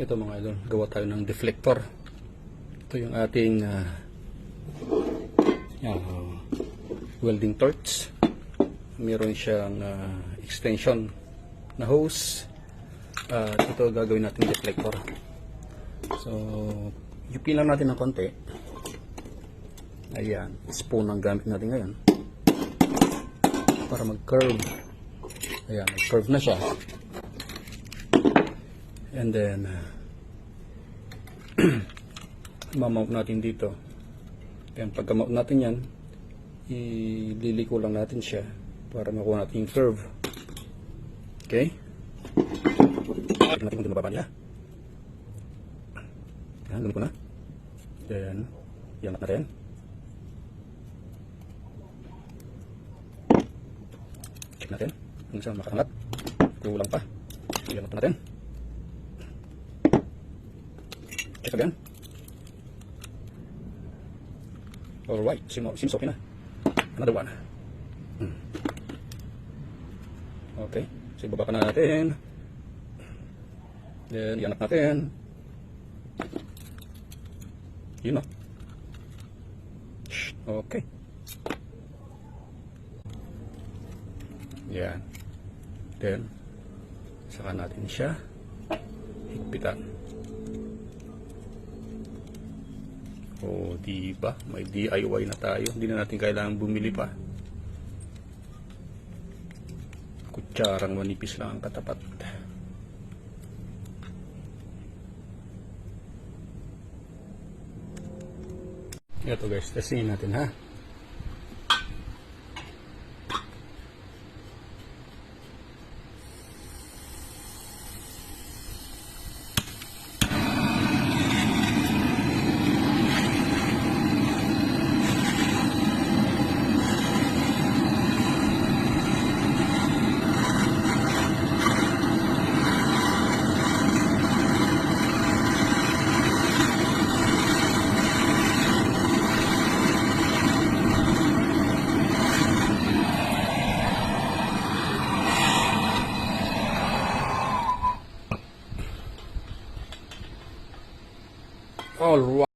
Ito mga idol, gawa tayo ng deflector. Ito yung ating welding torch. Meron siyang extension na hose. Ito gagawin natin deflector. So, yupin lang natin ng konti. Ayan, spoon ang gamit natin ngayon para mag-curve. Ayan, mag-curve na siya. And then mamount natin dito. Then pagka-mount natin yan, ililiko lang natin siya para makuha natin yung curve. Okay? Tignan natin kung mababa niya. Yan, ganun ko na. Then iangat natin. Check natin kung saan makaangat. Kulang pa. Iangat natin. Check again. Alright, seems okay na. Another one. Okay, so ibaba pa na natin. Then iangat natin. Yun o. Okay. Yan. Then saka natin siya higpitan. O, diba? May DIY na tayo. Hindi na natin kailangan bumili pa. Kutsarang manipis lang ang katapat. Ito guys, testingin natin ha. All right.